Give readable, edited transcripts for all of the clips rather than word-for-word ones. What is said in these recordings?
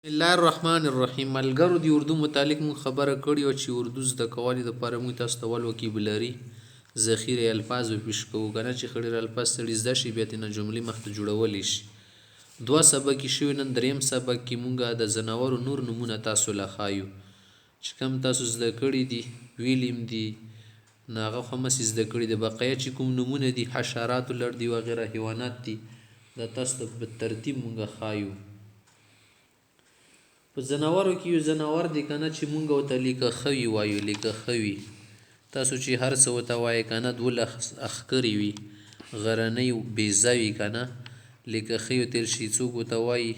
بسم الله الرحمن الرحیم. ملګرو د اردو متعلق مون خبره کړې وه چې اردو زده کولو دپاره موږ تاسو ته والوکیبلري ذخیره الفاظ پیش کوو که نه چې ښه ډېر الفاظ سړي زده شي بیا ترېنه جملې مخته جوړولی شي. 2 سبق یې شوي، نن 3م سبق کې مونږ د ځناورو نور نومونه تاسو له ښایو چې کوم تاسو زده کړي دي ویلي م دي نو هغه خو همسې زده کړي دي. بقیه چې کوم نومونه دي حشراتو لړ دي وغیره حیوانات دي دا تاسو ته په ترتیب مونږ ښایو. په ځناورو کې یو ځناور دی که نه چې مونږ ورته لیکه ښوي وایو. لیکه ښوي تاسو چې هر څه ورته وایئ که نه 12 اخکرې وي غرنۍ بیزه وي که نه لیکه ښوي ورته ویل شي. څوک ورته وایي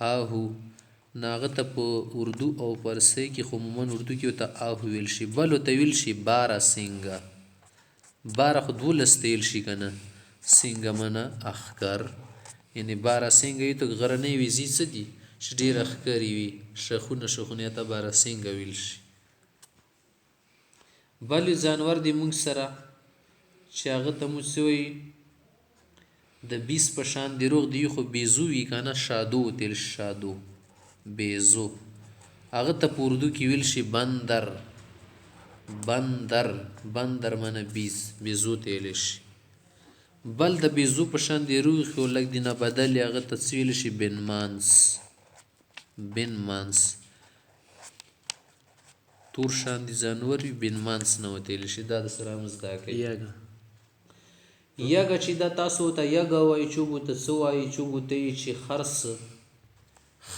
آهو، نو هغه ته په اردو او فارسۍ کې خو عموما اردو کې ورته آهو ویل شي. بل ورته ویل شي باره سینګه. باره خو 12 ته ویل شي که نه، سینګه منه اخکر، یعنې باره سینګه وي ته غرنۍ وزې څه دي چې ډېر اخکرې وي شخونه ته باره سینګه ویل شي. بل یو جانور دی موږ سره چې هغه ته موږ څه وایي د 20 په شان دی روغ دی خو بیزو وي که نه شادو ورته ویل شي. شادو بیزو هغه ته په اردو کې ویل شي بندر. بندر منه بیزو ته ویلی شي. بل د بیزو په شان دی روغ خو لږ دی نه بدل هغه ته څه ویلی شي بنمانس. تور شان دی ځانور وي بنمانس نه ورته ویلی شي. دا د سره هم زده کوئ. یږه چې دا تاسو ورته یږه وایي چوک ورته څه وایي چوک ورته وایي چې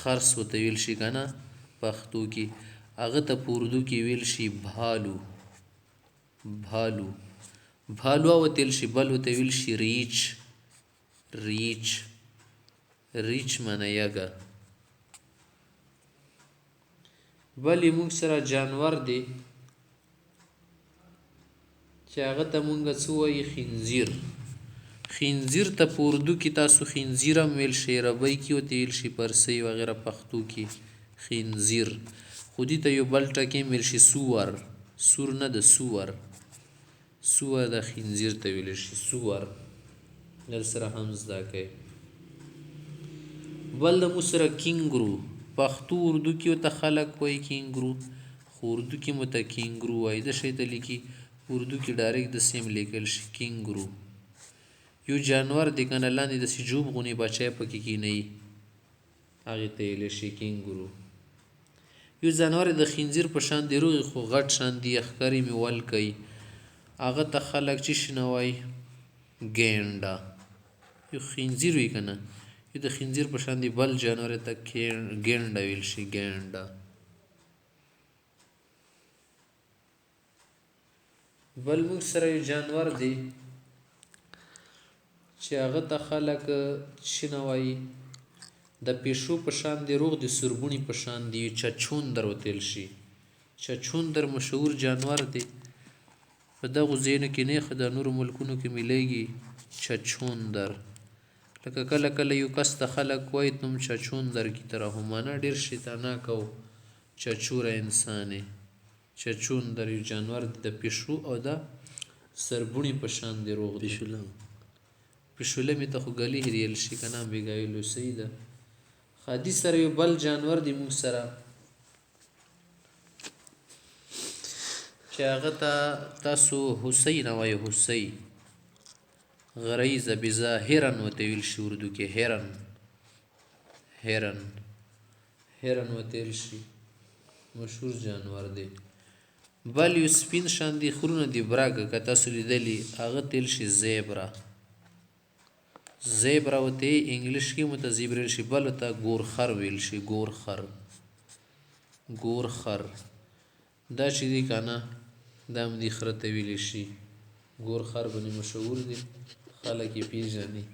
خرس ورته ویل شي که نه پښتو کې. هغه ته په اردو کې ویل شي بھالو. بھالو ورته ویل شي. بل ورته ویل شي ریچ منه یږه. بل یې موږ سره جانور دی چې هغه ته مونږ څه وایي خنزیر. خنزیر ته په اردو کې تاسو خنزیر هم ویل شي، عربۍ کې ورته ویل شي، فارسۍ وغیره پښتو کې خنزیر. خو دې ته یو بل ټکی هم ویل شي سور. سور نه د سور د خنزیر ته ویل شي سور. در سره هم زده کوئ. بل د موږ سره کینګرو. پښتو اردو کې ورته خلک وایي کینګرو خو اردو کې مو ته کینګرو وایي. د شی ته لیکي اردو کې ډایرکټ د سیم لیکل شي کینګرو. یو جانور دی که نه لاندې داسې جوب غوندې بچی پکې کینوي هغې ته ویلی شي کینګرو. یو جانور د خنزیر په شان دی روغ خو غټ شان دی اخکر یې مې ول کوي هغه ته خلک چې شي نه وایي ګینډه. یو خنزیر وي که نه یو د خنزیر په شان دی بل جانور ته ګینډه ویل شي ګینډه. بل موږ سره یو جانور دی چې هغه ته خلک چې نه وایي د پیشو په شان دی روغ دی سوربوني په شان دی چچوندر ورته ویل شي. چچوندر مشهور جانور دی په دغو ځایونو کې نه ښه د نورو ملکونو کې میلیږي چچوندر. لکه کله یو کس ته خلک وایي تم چچوندر کی طرح ہو، معنی ډېر شیطانک او چچوره انسان یې. چچوندر یو جانور دی د پیشو او د سربوني په شان دی روغ دی. پیشولمې ته خو ګلي هریل شي که نه بېګا ویلو صحیح ده. خادي سره یو بل جانور دی موږ سره چې هغه ته تاسو هوسۍ نه وایي. هوسۍ غریزه بیزه هرن ورته ویل شي اردو کې هرن ورته ویل شي. مشهور جانور دی. بل یو سپین شان دی خرونه دی برګ که تاسو لیدلي هغه ته ویل شي زیبرا ورته انګلیش کې مو ته زیبرا ویل شي. بل ورته ګورخر ویل شي ګورخر. دا چې دی که نه دا هم دې خره ته ویلی شي. ګورخر باندې مشهور دی خلک یې پیژني.